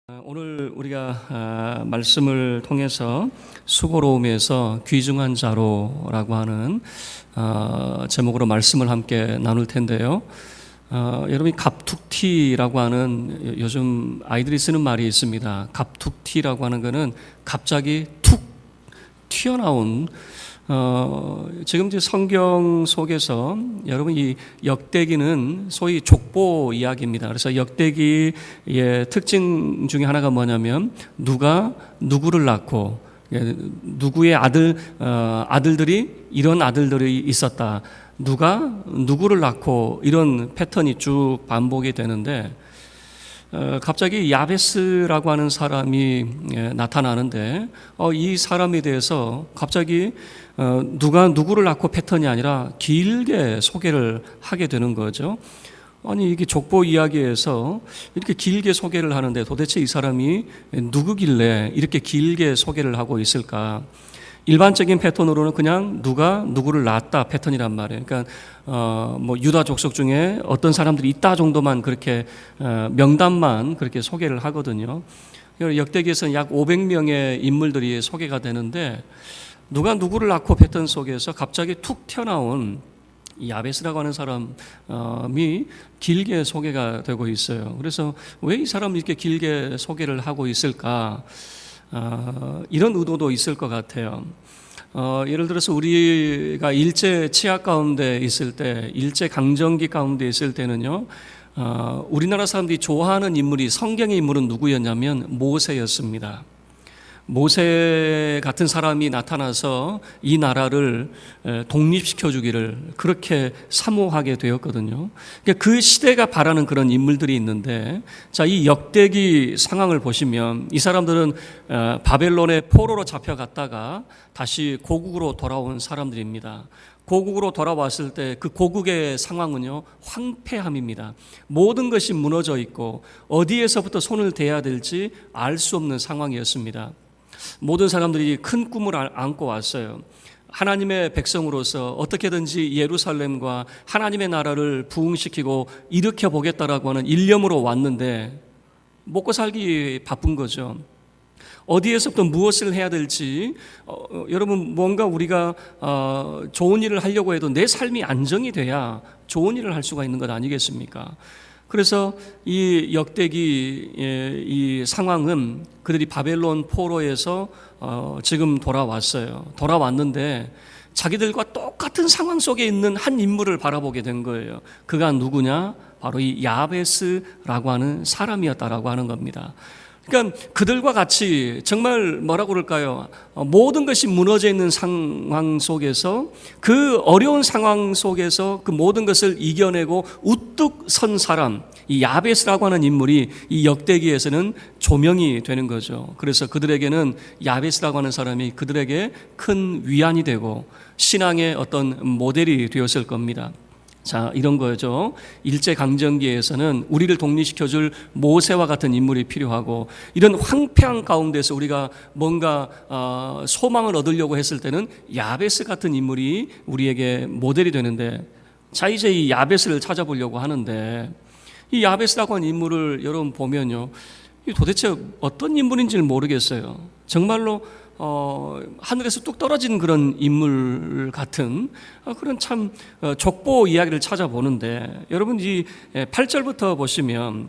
오늘 우리가 말씀을 통해서 수고로움에서 귀중한 자로라고 하는 제목으로 말씀을 함께 나눌 텐데요. 여러분이 갑툭튀라고 하는 요즘 아이들이 쓰는 말이 있습니다. 갑툭튀라고 하는 것은 갑자기 툭 튀어나온 지금 이제 성경 속에서 여러분 이 역대기는 소위 족보 이야기입니다. 그래서 역대기의 특징 중에 하나가 뭐냐면 누가 누구를 낳고 누구의 아들들이 이런 아들들이 있었다. 누가 누구를 낳고 이런 패턴이 쭉 반복이 되는데 갑자기 야베스라고 하는 사람이 나타나는데 이 사람에 대해서 갑자기 누가 누구를 낳고 패턴이 아니라 길게 소개를 하게 되는 거죠. 아니 이게 족보 이야기에서 이렇게 길게 소개를 하는데 도대체 이 사람이 누구길래 이렇게 길게 소개를 하고 있을까? 일반적인 패턴으로는 그냥 누가 누구를 낳았다 패턴이란 말이에요. 그러니까 뭐 유다 족속 중에 어떤 사람들이 있다 정도만 그렇게 명단만 그렇게 소개를 하거든요. 역대기에서는 약 500명의 인물들이 소개가 되는데 누가 누구를 낳고 패턴 속에서 갑자기 툭 튀어나온 이 야베스라고 하는 사람이 길게 소개가 되고 있어요. 그래서 왜 이 사람을 이렇게 길게 소개를 하고 있을까? 이런 의도도 있을 것 같아요. 예를 들어서 우리가 일제 치하 가운데 있을 때, 일제 강점기 가운데 있을 때는요, 우리나라 사람들이 좋아하는 인물이 성경의 인물은 누구였냐면 모세였습니다. 모세 같은 사람이 나타나서 이 나라를 독립시켜 주기를 그렇게 사모하게 되었거든요. 그 시대가 바라는 그런 인물들이 있는데, 자, 이 역대기 상황을 보시면 이 사람들은 바벨론의 포로로 잡혀갔다가 다시 고국으로 돌아온 사람들입니다. 고국으로 돌아왔을 때 그 고국의 상황은요, 황폐함입니다. 모든 것이 무너져 있고 어디에서부터 손을 대야 될지 알 수 없는 상황이었습니다. 모든 사람들이 큰 꿈을 안고 왔어요. 하나님의 백성으로서 어떻게든지 예루살렘과 하나님의 나라를 부흥시키고 일으켜 보겠다라고 하는 일념으로 왔는데 먹고 살기 바쁜 거죠. 어디에서부터 무엇을 해야 될지 여러분 뭔가 우리가 좋은 일을 하려고 해도 내 삶이 안정이 돼야 좋은 일을 할 수가 있는 것 아니겠습니까? 그래서 이 역대기 이 상황은 그들이 바벨론 포로에서 지금 돌아왔어요. 돌아왔는데 자기들과 똑같은 상황 속에 있는 한 인물을 바라보게 된 거예요. 그가 누구냐? 바로 이 야베스라고 하는 사람이었다라고 하는 겁니다. 그러니까 그들과 같이 정말 뭐라고 그럴까요? 모든 것이 무너져 있는 상황 속에서 그 어려운 상황 속에서 그 모든 것을 이겨내고 우뚝 선 사람, 이 야베스라고 하는 인물이 이 역대기에서는 조명이 되는 거죠. 그래서 그들에게는 야베스라고 하는 사람이 그들에게 큰 위안이 되고 신앙의 어떤 모델이 되었을 겁니다. 자, 이런 거죠. 일제강점기에서는 우리를 독립시켜줄 모세와 같은 인물이 필요하고 이런 황폐한 가운데서 우리가 뭔가 소망을 얻으려고 했을 때는 야베스 같은 인물이 우리에게 모델이 되는데, 자, 이제 이 야베스를 찾아보려고 하는데 이 야베스라고 하는 인물을 여러분 보면요, 도대체 어떤 인물인지를 모르겠어요. 정말로 하늘에서 뚝 떨어진 그런 인물 같은 그런 참 족보 이야기를 찾아보는데, 여러분 이 8절부터 보시면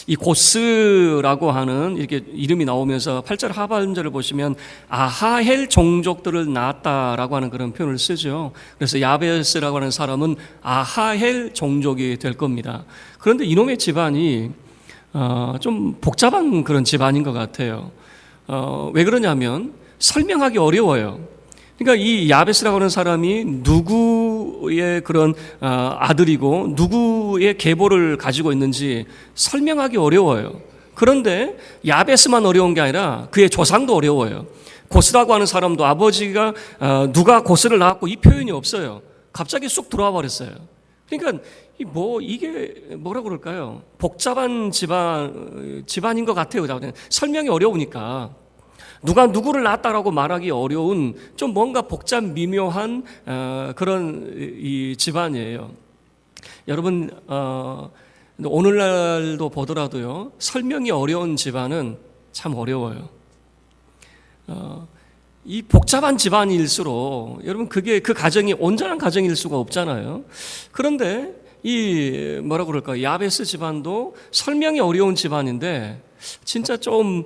이 고스라고 하는 이렇게 이름이 나오면서 8절 하반절을 보시면 아하헬 종족들을 낳았다라고 하는 그런 표현을 쓰죠. 그래서 야베스라고 하는 사람은 아하헬 종족이 될 겁니다. 그런데 이놈의 집안이 좀 복잡한 그런 집안인 것 같아요. 왜 그러냐면 설명하기 어려워요. 그러니까 이 야베스라고 하는 사람이 누구의 그런 아들이고 누구의 계보를 가지고 있는지 설명하기 어려워요. 그런데 야베스만 어려운 게 아니라 그의 조상도 어려워요. 고스라고 하는 사람도 아버지가 누가 고스를 낳았고 이 표현이 없어요. 갑자기 쑥 들어와 버렸어요. 그러니까 이게 뭐라고 그럴까요? 복잡한 집안인 것 같아요. 설명이 어려우니까. 누가 누구를 낳았다라고 말하기 어려운 좀 뭔가 복잡 미묘한 그런 이 집안이에요. 여러분 근데 오늘날도 보더라도요, 설명이 어려운 집안은 참 어려워요. 이 복잡한 집안일수록 여러분 그게 그 가정이 온전한 가정일 수가 없잖아요. 그런데 이 뭐라 그럴까, 야베스 집안도 설명이 어려운 집안인데 진짜 좀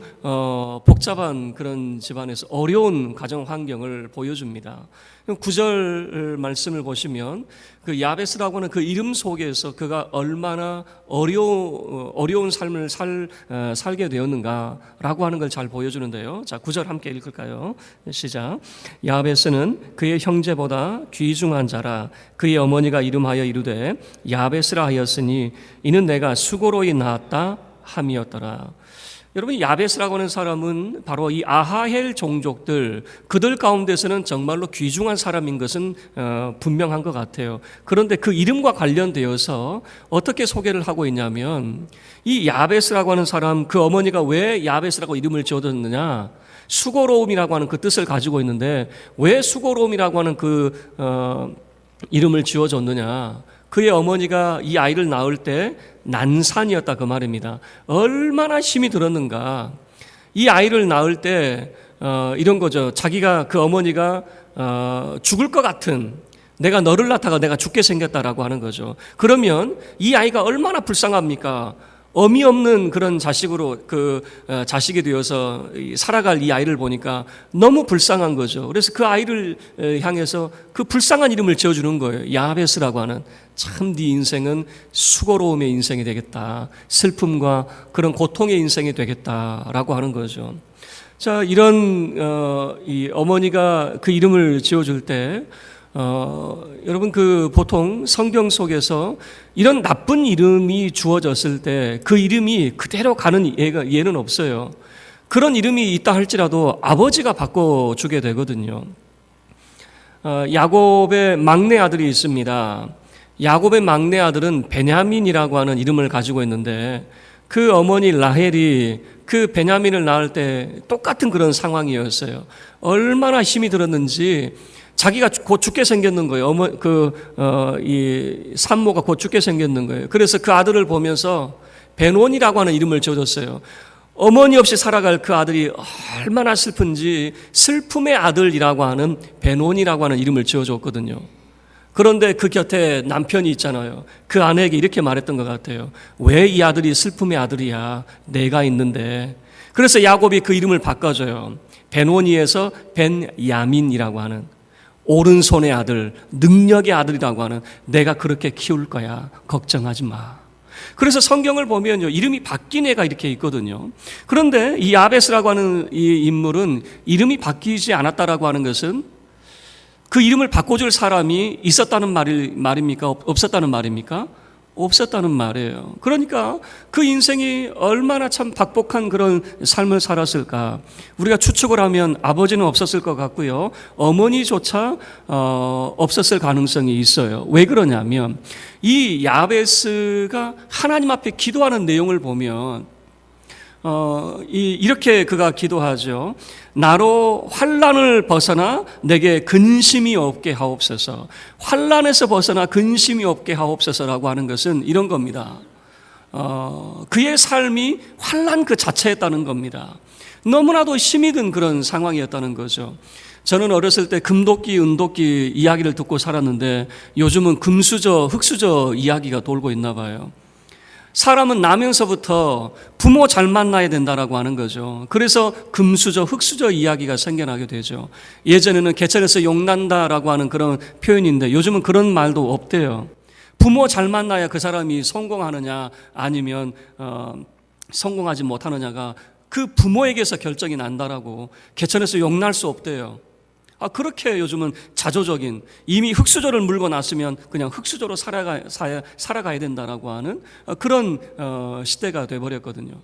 복잡한 그런 집안에서 어려운 가정 환경을 보여줍니다. 9절 말씀을 보시면 그 야베스라고 하는 그 이름 속에서 그가 얼마나 어려운 삶을 살게 되었는가라고 하는 걸 잘 보여주는데요. 자, 9절 함께 읽을까요? 시작. 야베스는 그의 형제보다 귀중한 자라. 그의 어머니가 이름하여 이르되 야베스라 하였으니 이는 내가 수고로이 낳았다 함이었더라. 여러분, 야베스라고 하는 사람은 바로 이 아하헬 종족들, 그들 가운데서는 정말로 귀중한 사람인 것은 분명한 것 같아요. 그런데 그 이름과 관련되어서 어떻게 소개를 하고 있냐면, 이 야베스라고 하는 사람, 그 어머니가 왜 야베스라고 이름을 지어줬느냐, 수고로움이라고 하는 그 뜻을 가지고 있는데 왜 수고로움이라고 하는 그 이름을 지어줬느냐, 그의 어머니가 이 아이를 낳을 때 난산이었다 그 말입니다. 얼마나 힘이 들었는가. 이 아이를 낳을 때 이런 거죠. 자기가, 그 어머니가 죽을 것 같은, 내가 너를 낳다가 내가 죽게 생겼다라고 하는 거죠. 그러면 이 아이가 얼마나 불쌍합니까? 어미 없는 그런 자식으로 자식이 되어서 살아갈 이 아이를 보니까 너무 불쌍한 거죠. 그래서 그 아이를 향해서 그 불쌍한 이름을 지어주는 거예요. 야베스라고 하는, 참 네 인생은 수고로움의 인생이 되겠다, 슬픔과 그런 고통의 인생이 되겠다라고 하는 거죠. 자, 이런 이 어머니가 그 이름을 지어줄 때 여러분, 그 보통 성경 속에서 이런 나쁜 이름이 주어졌을 때 그 이름이 그대로 가는 예는 없어요. 그런 이름이 있다 할지라도 아버지가 바꿔주게 되거든요. 야곱의 막내 아들이 있습니다. 야곱의 막내 아들은 베냐민이라고 하는 이름을 가지고 있는데, 그 어머니 라헬이 그 베냐민을 낳을 때 똑같은 그런 상황이었어요. 얼마나 힘이 들었는지, 자기가 곧 죽게 생겼는 거예요. 이 산모가 곧 죽게 생겼는 거예요. 그래서 그 아들을 보면서 베논이라고 하는 이름을 지어줬어요. 어머니 없이 살아갈 그 아들이 얼마나 슬픈지 슬픔의 아들이라고 하는 베논이라고 하는 이름을 지어줬거든요. 그런데 그 곁에 남편이 있잖아요. 그 아내에게 이렇게 말했던 것 같아요. 왜 이 아들이 슬픔의 아들이야? 내가 있는데. 그래서 야곱이 그 이름을 바꿔줘요. 베논이에서 벤야민이라고 하는, 오른손의 아들, 능력의 아들이라고 하는, 내가 그렇게 키울 거야, 걱정하지 마. 그래서 성경을 보면요, 이름이 바뀐 애가 이렇게 있거든요. 그런데 이 야베스라고 하는 이 인물은 이름이 바뀌지 않았다라고 하는 것은 그 이름을 바꿔줄 사람이 있었다는 말입니까? 없었다는 말입니까? 없었다는 말이에요. 그러니까 그 인생이 얼마나 참 박복한 그런 삶을 살았을까. 우리가 추측을 하면 아버지는 없었을 것 같고요, 어머니조차 없었을 가능성이 있어요. 왜 그러냐면 이 야베스가 하나님 앞에 기도하는 내용을 보면 이렇게 그가 기도하죠. 나로 환난을 벗어나 내게 근심이 없게 하옵소서. 환난에서 벗어나 근심이 없게 하옵소서라고 하는 것은 이런 겁니다. 그의 삶이 환난 그 자체였다는 겁니다. 너무나도 힘이 든 그런 상황이었다는 거죠. 저는 어렸을 때 금도끼, 은도끼 이야기를 듣고 살았는데 요즘은 금수저, 흙수저 이야기가 돌고 있나 봐요. 사람은 나면서부터 부모 잘 만나야 된다라고 하는 거죠. 그래서 금수저, 흙수저 이야기가 생겨나게 되죠. 예전에는 개천에서 용난다라고 하는 그런 표현인데 요즘은 그런 말도 없대요. 부모 잘 만나야 그 사람이 성공하느냐 아니면 성공하지 못하느냐가 그 부모에게서 결정이 난다라고, 개천에서 용날 수 없대요. 그렇게 요즘은 자조적인, 이미 흙수저를 물고 났으면 그냥 흙수저로 살아가야 된다라고 하는 그런 시대가 돼버렸거든요.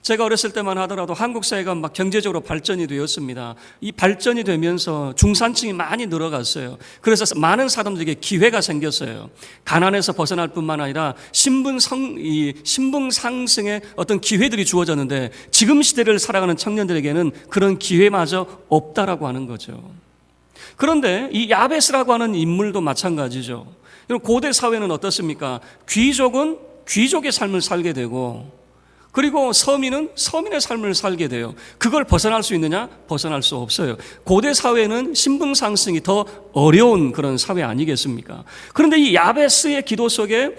제가 어렸을 때만 하더라도 한국 사회가 막 경제적으로 발전이 되었습니다. 이 발전이 되면서 중산층이 많이 늘어갔어요. 그래서 많은 사람들에게 기회가 생겼어요. 가난에서 벗어날 뿐만 아니라 신분 상승의 어떤 기회들이 주어졌는데, 지금 시대를 살아가는 청년들에게는 그런 기회마저 없다라고 하는 거죠. 그런데 이 야베스라고 하는 인물도 마찬가지죠. 고대 사회는 어떻습니까? 귀족은 귀족의 삶을 살게 되고, 그리고 서민은 서민의 삶을 살게 돼요. 그걸 벗어날 수 있느냐? 벗어날 수 없어요. 고대 사회는 신분 상승이 더 어려운 그런 사회 아니겠습니까? 그런데 이 야베스의 기도 속에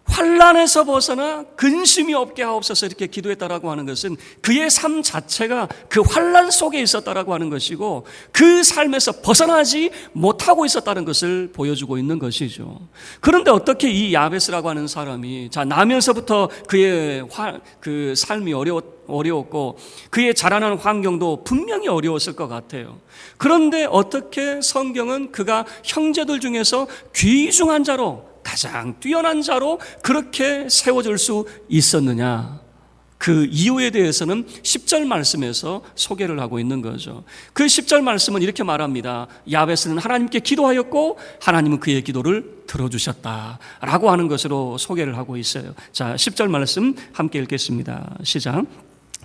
환난에서 벗어나 근심이 없게 하옵소서 이렇게 기도했다라고 하는 것은 그의 삶 자체가 그 환난 속에 있었다라고 하는 것이고, 그 삶에서 벗어나지 못하고 있었다는 것을 보여주고 있는 것이죠. 그런데 어떻게 이 야베스라고 하는 사람이, 나면서부터 그의 그 삶이 어려웠고 그의 자라나는 환경도 분명히 어려웠을 것 같아요. 그런데 어떻게 성경은 그가 형제들 중에서 귀중한 자로, 가장 뛰어난 자로 그렇게 세워질 수 있었느냐? 그 이유에 대해서는 10절 말씀에서 소개를 하고 있는 거죠. 그 10절 말씀은 이렇게 말합니다. 야베스는 하나님께 기도하였고 하나님은 그의 기도를 들어주셨다라고 하는 것으로 소개를 하고 있어요. 자, 10절 말씀 함께 읽겠습니다. 시작.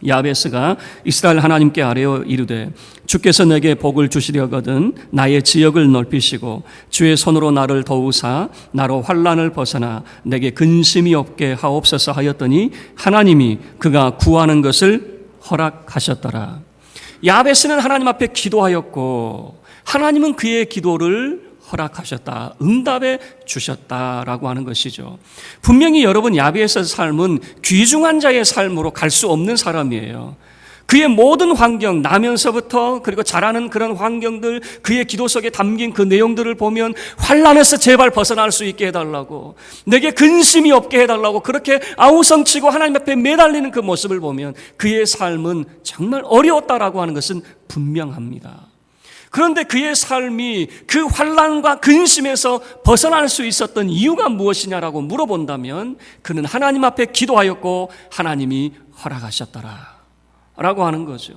야베스가 이스라엘 하나님께 아뢰어 이르되 주께서 내게 복을 주시려거든 나의 지역을 넓히시고 주의 손으로 나를 도우사 나로 환난을 벗어나 내게 근심이 없게 하옵소서 하였더니 하나님이 그가 구하는 것을 허락하셨더라. 야베스는 하나님 앞에 기도하였고 하나님은 그의 기도를 허락하셨다, 응답해 주셨다라고 하는 것이죠. 분명히 여러분, 야베스의 삶은 귀중한 자의 삶으로 갈 수 없는 사람이에요. 그의 모든 환경, 나면서부터 그리고 자라는 그런 환경들, 그의 기도 속에 담긴 그 내용들을 보면 환난에서 제발 벗어날 수 있게 해달라고, 내게 근심이 없게 해달라고 그렇게 아우성치고 하나님 앞에 매달리는 그 모습을 보면 그의 삶은 정말 어려웠다라고 하는 것은 분명합니다. 그런데 그의 삶이 그 환난과 근심에서 벗어날 수 있었던 이유가 무엇이냐라고 물어본다면 그는 하나님 앞에 기도하였고 하나님이 허락하셨더라 라고 하는 거죠.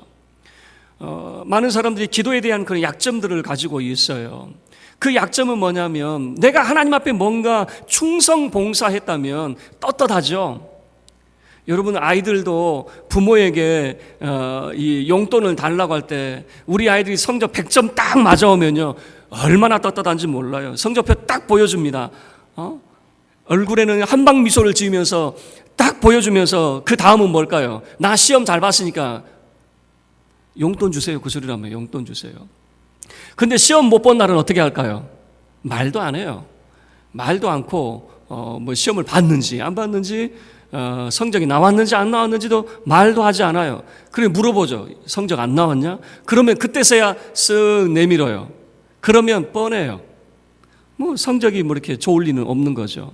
많은 사람들이 기도에 대한 그런 약점들을 가지고 있어요. 그 약점은 뭐냐면 내가 하나님 앞에 뭔가 충성 봉사했다면 떳떳하죠. 여러분, 아이들도 부모에게 이 용돈을 달라고 할 때 우리 아이들이 성적 100점 딱 맞아오면요 얼마나 떳떳한지 몰라요. 성적표 딱 보여줍니다. 얼굴에는 한방 미소를 지으면서 딱 보여주면서 그 다음은 뭘까요? 나 시험 잘 봤으니까 용돈 주세요. 그 소리라면 용돈 주세요. 근데 시험 못 본 날은 어떻게 할까요? 말도 안 해요. 말도 않고 뭐 시험을 봤는지 안 봤는지, 성적이 나왔는지 안 나왔는지도 말도 하지 않아요. 그래 물어보죠. 성적 안 나왔냐? 그러면 그때서야 쓱 내밀어요. 그러면 뻔해요. 뭐 성적이 뭐 이렇게 좋을 리는 없는 거죠.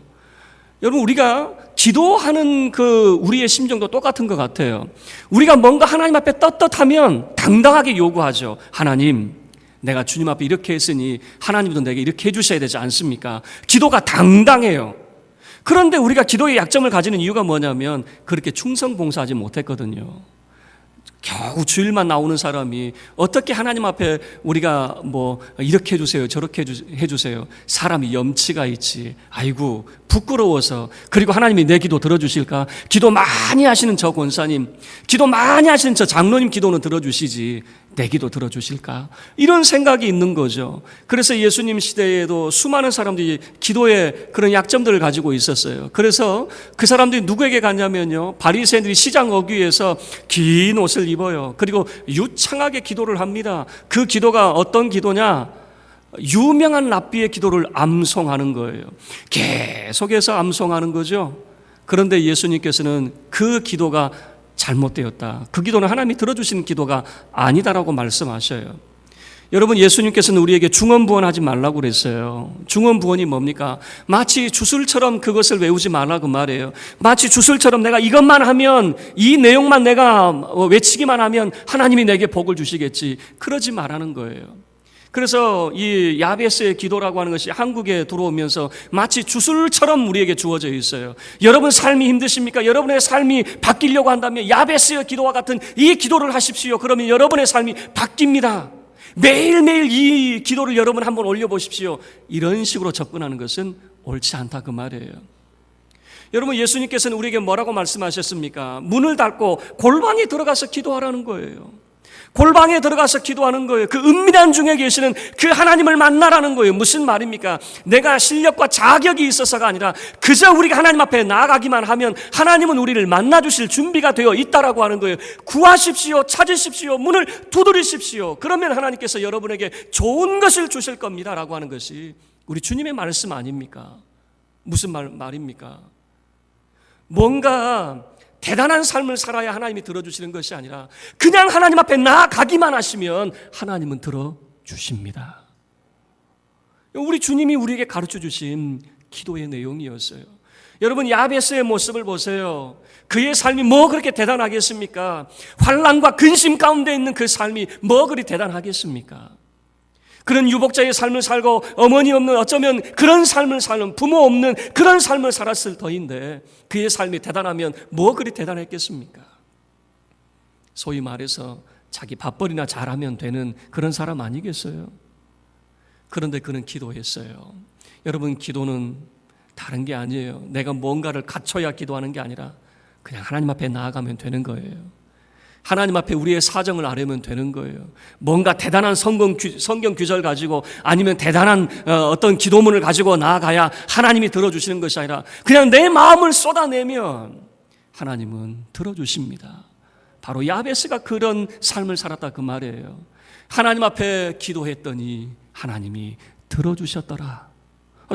여러분, 우리가 기도하는 그 우리의 심정도 똑같은 것 같아요. 우리가 뭔가 하나님 앞에 떳떳하면 당당하게 요구하죠. 하나님, 내가 주님 앞에 이렇게 했으니 하나님도 내게 이렇게 해주셔야 되지 않습니까? 기도가 당당해요. 그런데 우리가 기도의 약점을 가지는 이유가 뭐냐면 그렇게 충성봉사하지 못했거든요. 겨우 주일만 나오는 사람이 어떻게 하나님 앞에 우리가 뭐 이렇게 해주세요 저렇게 해주세요, 사람이 염치가 있지, 아이고 부끄러워서, 그리고 하나님이 내 기도 들어주실까? 기도 많이 하시는 저 권사님, 기도 많이 하시는 저 장로님 기도는 들어주시지 내 기도 들어주실까? 이런 생각이 있는 거죠. 그래서 예수님 시대에도 수많은 사람들이 기도에 그런 약점들을 가지고 있었어요. 그래서 그 사람들이 누구에게 갔냐면요, 바리새인들이 시장 어귀에서 긴 옷을 입어요. 그리고 유창하게 기도를 합니다. 그 기도가 어떤 기도냐? 유명한 랍비의 기도를 암송하는 거예요. 계속해서 암송하는 거죠. 그런데 예수님께서는 그 기도가 잘못되었다, 그 기도는 하나님이 들어주시는 기도가 아니다라고 말씀하셔요. 여러분, 예수님께서는 우리에게 중언부언하지 말라고 그랬어요. 중언부언이 뭡니까? 마치 주술처럼 그것을 외우지 말라고 말해요. 마치 주술처럼 내가 이것만 하면, 이 내용만 내가 외치기만 하면 하나님이 내게 복을 주시겠지, 그러지 말라는 거예요. 그래서 이 야베스의 기도라고 하는 것이 한국에 들어오면서 마치 주술처럼 우리에게 주어져 있어요. 여러분 삶이 힘드십니까? 여러분의 삶이 바뀌려고 한다면 야베스의 기도와 같은 이 기도를 하십시오. 그러면 여러분의 삶이 바뀝니다. 매일매일 이 기도를 여러분 한번 올려보십시오. 이런 식으로 접근하는 것은 옳지 않다 그 말이에요. 여러분, 예수님께서는 우리에게 뭐라고 말씀하셨습니까? 문을 닫고 골방에 들어가서 기도하라는 거예요. 골방에 들어가서 기도하는 거예요. 그 은밀한 중에 계시는 그 하나님을 만나라는 거예요. 무슨 말입니까? 내가 실력과 자격이 있어서가 아니라 그저 우리가 하나님 앞에 나아가기만 하면 하나님은 우리를 만나주실 준비가 되어 있다라고 하는 거예요. 구하십시오, 찾으십시오, 문을 두드리십시오. 그러면 하나님께서 여러분에게 좋은 것을 주실 겁니다 라고 하는 것이 우리 주님의 말씀 아닙니까? 무슨 말입니까? 뭔가 대단한 삶을 살아야 하나님이 들어주시는 것이 아니라 그냥 하나님 앞에 나아가기만 하시면 하나님은 들어주십니다. 우리 주님이 우리에게 가르쳐 주신 기도의 내용이었어요. 여러분, 야베스의 모습을 보세요. 그의 삶이 뭐 그렇게 대단하겠습니까? 환난과 근심 가운데 있는 그 삶이 뭐 그리 대단하겠습니까? 그런 유복자의 삶을 살고 어머니 없는, 어쩌면 그런 삶을 사는, 부모 없는 그런 삶을 살았을 터인데 그의 삶이 대단하면 뭐 그리 대단했겠습니까? 소위 말해서 자기 밥벌이나 잘하면 되는 그런 사람 아니겠어요? 그런데 그는 기도했어요. 여러분, 기도는 다른 게 아니에요. 내가 뭔가를 갖춰야 기도하는 게 아니라 그냥 하나님 앞에 나아가면 되는 거예요. 하나님 앞에 우리의 사정을 아뢰면 되는 거예요. 뭔가 대단한 성경 규절 가지고 아니면 대단한 어떤 기도문을 가지고 나아가야 하나님이 들어주시는 것이 아니라 그냥 내 마음을 쏟아내면 하나님은 들어주십니다. 바로 야베스가 그런 삶을 살았다 그 말이에요. 하나님 앞에 기도했더니 하나님이 들어주셨더라.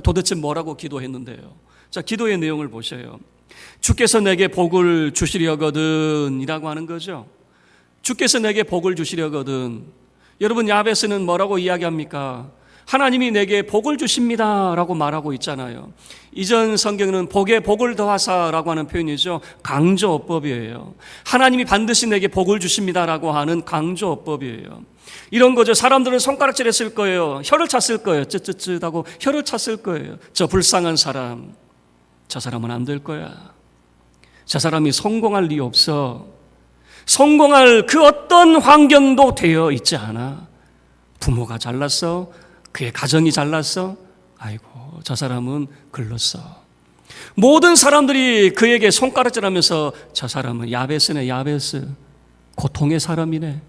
도대체 뭐라고 기도했는데요? 자, 기도의 내용을 보셔요. 주께서 내게 복을 주시려거든 이라고 하는 거죠. 주께서 내게 복을 주시려거든. 여러분, 야베스는 뭐라고 이야기합니까? 하나님이 내게 복을 주십니다 라고 말하고 있잖아요. 이전 성경은 복에 복을 더하사라고 하는 표현이죠. 강조어법이에요. 하나님이 반드시 내게 복을 주십니다 라고 하는 강조어법이에요. 이런 거죠. 사람들은 손가락질 했을 거예요. 혀를 찼을 거예요. 쯧쯧쯧하고 혀를 찼을 거예요. 저 불쌍한 사람, 저 사람은 안 될 거야. 저 사람이 성공할 리 없어. 성공할 그 어떤 환경도 되어 있지 않아. 부모가 잘났어. 그의 가정이 잘났어. 아이고, 저 사람은 글렀어. 모든 사람들이 그에게 손가락질하면서 저 사람은 야베스네, 야베스. 고통의 사람이네.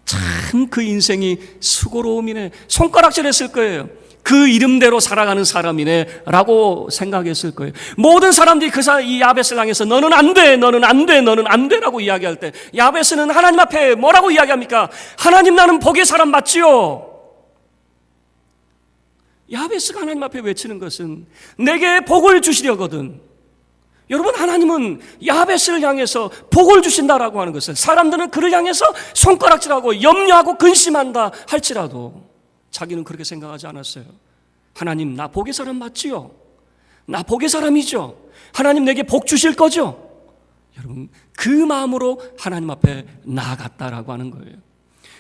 참 그 인생이 수고로움이네. 손가락질했을 거예요. 그 이름대로 살아가는 사람이네 라고 생각했을 거예요. 모든 사람들이 이 야베스를 향해서 너는 안 돼, 너는 안 돼, 너는 안 돼 라고 이야기할 때 야베스는 하나님 앞에 뭐라고 이야기합니까? 하나님, 나는 복의 사람 맞지요? 야베스가 하나님 앞에 외치는 것은 내게 복을 주시려거든. 여러분, 하나님은 야베스를 향해서 복을 주신다라고 하는 것은 사람들은 그를 향해서 손가락질하고 염려하고 근심한다 할지라도 자기는 그렇게 생각하지 않았어요. 하나님, 나 복의 사람 맞지요? 나 복의 사람이죠? 하나님 내게 복 주실 거죠? 여러분, 그 마음으로 하나님 앞에 나아갔다라고 하는 거예요.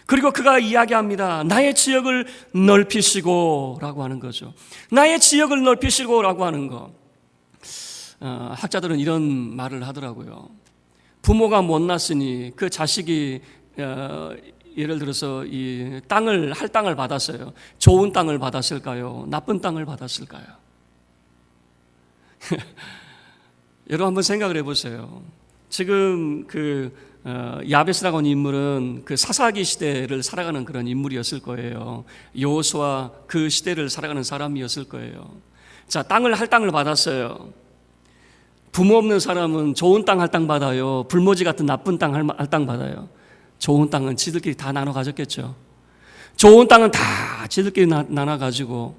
그리고 그가 이야기합니다. 나의 지역을 넓히시고 라고 하는 거죠. 나의 지역을 넓히시고 라고 하는 거. 학자들은 이런 말을 하더라고요. 부모가 못 낳았으니 그 자식이 예를 들어서 이 할당을 받았어요. 좋은 땅을 받았을까요? 나쁜 땅을 받았을까요? 여러분, 한번 생각을 해보세요. 지금 야베스라고 하는 인물은 그 사사기 시대를 살아가는 그런 인물이었을 거예요. 여호수아 그 시대를 살아가는 사람이었을 거예요. 자, 할당을 받았어요. 부모 없는 사람은 좋은 땅 할당 받아요. 불모지 같은 나쁜 땅 할당 받아요. 좋은 땅은 지들끼리 다 나눠 가졌겠죠. 좋은 땅은 다 지들끼리 나눠 가지고,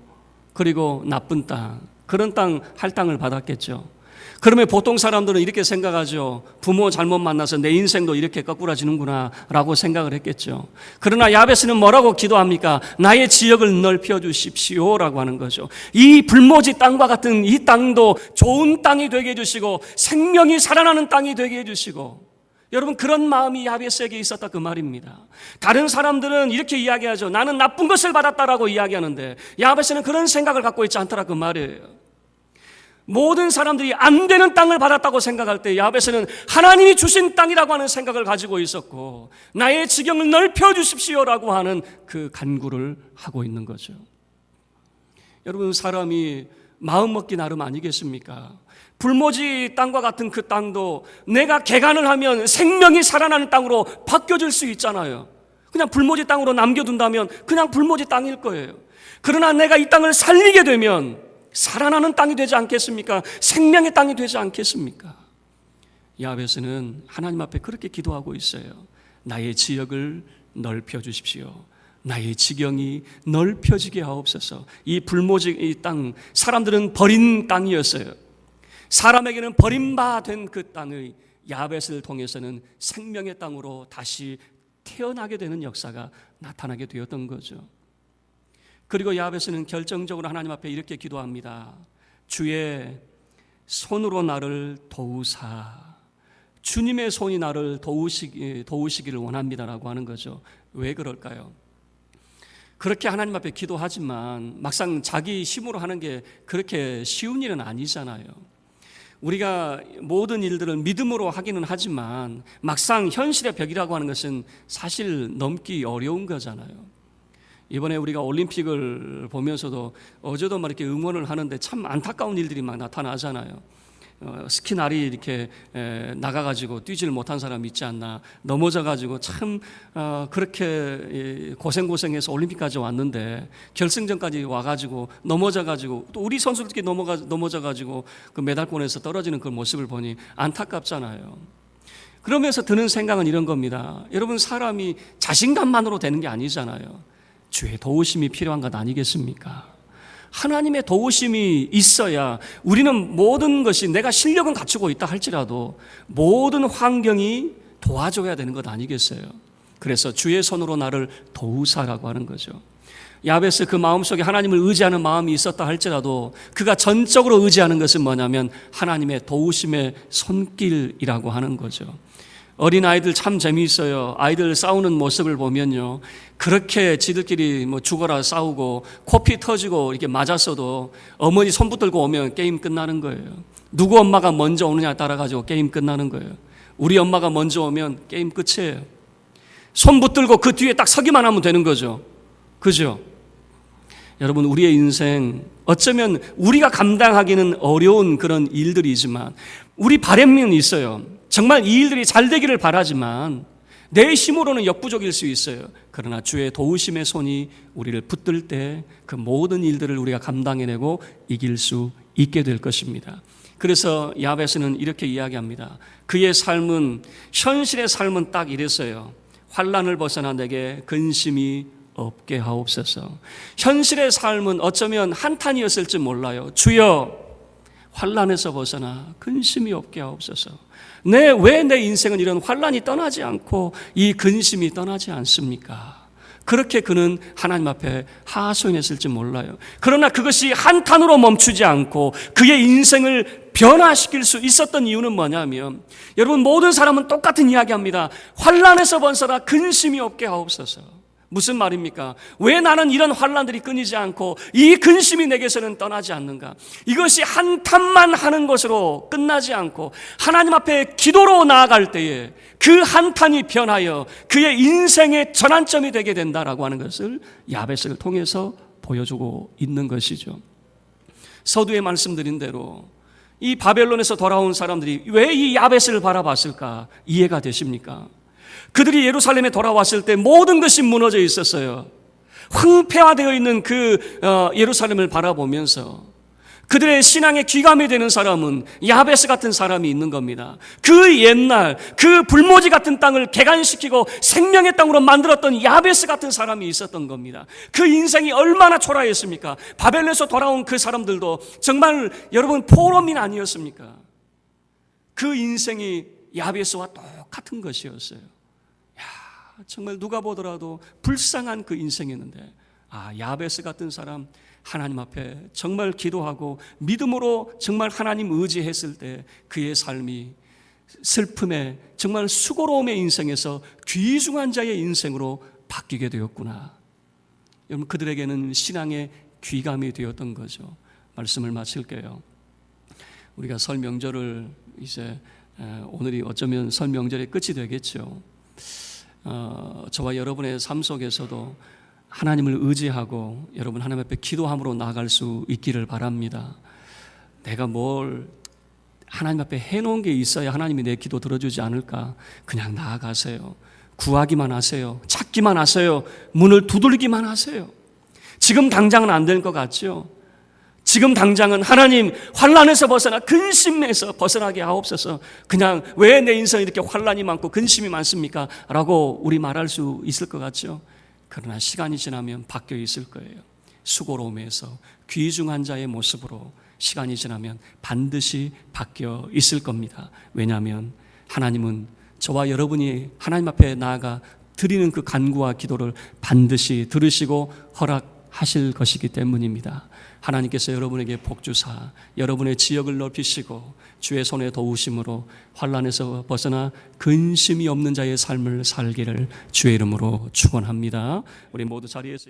그리고 나쁜 땅, 그런 땅 할당을 받았겠죠. 그러면 보통 사람들은 이렇게 생각하죠. 부모 잘못 만나서 내 인생도 이렇게 거꾸라지는구나 라고 생각을 했겠죠. 그러나 야베스는 뭐라고 기도합니까? 나의 지역을 넓혀 주십시오 라고 하는 거죠. 이 불모지 땅과 같은 이 땅도 좋은 땅이 되게 해주시고 생명이 살아나는 땅이 되게 해주시고, 여러분, 그런 마음이 야베스에게 있었다 그 말입니다. 다른 사람들은 이렇게 이야기하죠. 나는 나쁜 것을 받았다라고 이야기하는데 야베스는 그런 생각을 갖고 있지 않더라 그 말이에요. 모든 사람들이 안 되는 땅을 받았다고 생각할 때 야베스는 하나님이 주신 땅이라고 하는 생각을 가지고 있었고, 나의 지경을 넓혀 주십시오라고 하는 그 간구를 하고 있는 거죠. 여러분, 사람이 마음 먹기 나름 아니겠습니까? 불모지 땅과 같은 그 땅도 내가 개간을 하면 생명이 살아나는 땅으로 바뀌어질 수 있잖아요. 그냥 불모지 땅으로 남겨둔다면 그냥 불모지 땅일 거예요. 그러나 내가 이 땅을 살리게 되면 살아나는 땅이 되지 않겠습니까? 생명의 땅이 되지 않겠습니까? 야베스는 하나님 앞에 그렇게 기도하고 있어요. 나의 지역을 넓혀 주십시오. 나의 지경이 넓혀지게 하옵소서. 이 불모지 이 땅, 사람들은 버린 땅이었어요. 사람에게는 버림받은 그 땅의 야벳을 통해서는 생명의 땅으로 다시 태어나게 되는 역사가 나타나게 되었던 거죠. 그리고 야벳은 결정적으로 하나님 앞에 이렇게 기도합니다. 주의 손으로 나를 도우사. 주님의 손이 나를 도우시기를 원합니다라고 하는 거죠. 왜 그럴까요? 그렇게 하나님 앞에 기도하지만 막상 자기 힘으로 하는 게 그렇게 쉬운 일은 아니잖아요. 우리가 모든 일들을 믿음으로 하기는 하지만 막상 현실의 벽이라고 하는 것은 사실 넘기 어려운 거잖아요. 이번에 우리가 올림픽을 보면서도 어제도 막 이렇게 응원을 하는데 참 안타까운 일들이 막 나타나잖아요. 스키 날이 이렇게 나가가지고 뛰지를 못한 사람이 있지 않나, 넘어져가지고 참 그렇게 고생해서 올림픽까지 왔는데 결승전까지 와가지고 넘어져가지고 또 우리 선수들끼리 넘어져가지고 그 메달권에서 떨어지는 그 모습을 보니 안타깝잖아요. 그러면서 드는 생각은 이런 겁니다. 여러분, 사람이 자신감만으로 되는 게 아니잖아요. 주의 도우심이 필요한 것 아니겠습니까? 하나님의 도우심이 있어야 우리는 모든 것이, 내가 실력은 갖추고 있다 할지라도 모든 환경이 도와줘야 되는 것 아니겠어요? 그래서 주의 손으로 나를 도우사라고 하는 거죠. 야베스 그 마음속에 하나님을 의지하는 마음이 있었다 할지라도 그가 전적으로 의지하는 것은 뭐냐면 하나님의 도우심의 손길이라고 하는 거죠. 어린아이들 참 재미있어요. 아이들 싸우는 모습을 보면요, 그렇게 지들끼리 뭐 죽어라 싸우고 코피 터지고 이렇게 맞았어도 어머니 손 붙들고 오면 게임 끝나는 거예요. 누구 엄마가 먼저 오느냐에 따라 가지고 게임 끝나는 거예요. 우리 엄마가 먼저 오면 게임 끝이에요. 손 붙들고 그 뒤에 딱 서기만 하면 되는 거죠. 그죠? 여러분, 우리의 인생 어쩌면 우리가 감당하기는 어려운 그런 일들이지만 우리 바람은 있어요. 정말 이 일들이 잘 되기를 바라지만 내 힘으로는 역부족일 수 있어요. 그러나 주의 도우심의 손이 우리를 붙들 때 그 모든 일들을 우리가 감당해내고 이길 수 있게 될 것입니다. 그래서 야베스는 이렇게 이야기합니다. 그의 삶은, 현실의 삶은 딱 이랬어요. 환난을 벗어나 내게 근심이 없게 하옵소서. 현실의 삶은 어쩌면 한탄이었을지 몰라요. 주여, 환난에서 벗어나 근심이 없게 하옵소서. 왜 내 인생은 이런 환난이 떠나지 않고 이 근심이 떠나지 않습니까? 그렇게 그는 하나님 앞에 하소연했을지 몰라요. 그러나 그것이 한탄으로 멈추지 않고 그의 인생을 변화시킬 수 있었던 이유는 뭐냐면, 여러분, 모든 사람은 똑같은 이야기합니다. 환난에서 벗어나 근심이 없게 하옵소서. 무슨 말입니까? 왜 나는 이런 환난들이 끊이지 않고 이 근심이 내게서는 떠나지 않는가? 이것이 한탄만 하는 것으로 끝나지 않고 하나님 앞에 기도로 나아갈 때에 그 한탄이 변하여 그의 인생의 전환점이 되게 된다라고 하는 것을 야베스를 통해서 보여주고 있는 것이죠. 서두에 말씀드린 대로 이 바벨론에서 돌아온 사람들이 왜 이 야베스를 바라봤을까 이해가 되십니까? 그들이 예루살렘에 돌아왔을 때 모든 것이 무너져 있었어요. 황폐화되어 있는 그 예루살렘을 바라보면서 그들의 신앙에 귀감이 되는 사람은 야베스 같은 사람이 있는 겁니다. 그 옛날 그 불모지 같은 땅을 개간시키고 생명의 땅으로 만들었던 야베스 같은 사람이 있었던 겁니다. 그 인생이 얼마나 초라했습니까? 바벨론에서 돌아온 그 사람들도 정말 여러분 포로민 아니었습니까? 그 인생이 야베스와 똑같은 것이었어요. 정말 누가 보더라도 불쌍한 그 인생이었는데, 야베스 같은 사람, 하나님 앞에 정말 기도하고 믿음으로 정말 하나님 의지했을 때 그의 삶이 슬픔에, 정말 수고로움의 인생에서 귀중한 자의 인생으로 바뀌게 되었구나. 여러분, 그들에게는 신앙의 귀감이 되었던 거죠. 말씀을 마칠게요. 우리가 설 명절을 이제 오늘이 어쩌면 설 명절의 끝이 되겠죠. 저와 여러분의 삶 속에서도 하나님을 의지하고 여러분 하나님 앞에 기도함으로 나아갈 수 있기를 바랍니다. 내가 뭘 하나님 앞에 해놓은 게 있어야 하나님이 내 기도 들어주지 않을까? 그냥 나아가세요. 구하기만 하세요. 찾기만 하세요. 문을 두들기만 하세요. 지금 당장은 안 될 것 같죠? 지금 당장은 하나님 환난에서 벗어나 근심에서 벗어나게 하옵소서. 그냥 왜 내 인생에 이렇게 환난이 많고 근심이 많습니까? 라고 우리 말할 수 있을 것 같죠? 그러나 시간이 지나면 바뀌어 있을 거예요. 수고로움에서 귀중한 자의 모습으로 시간이 지나면 반드시 바뀌어 있을 겁니다. 왜냐하면 하나님은 저와 여러분이 하나님 앞에 나아가 드리는 그 간구와 기도를 반드시 들으시고 허락하실 것이기 때문입니다. 하나님께서 여러분에게 복주사 여러분의 지역을 넓히시고 주의 손에 도우심으로 환난에서 벗어나 근심이 없는 자의 삶을 살기를 주의 이름으로 축원합니다. 우리 모두 자리에서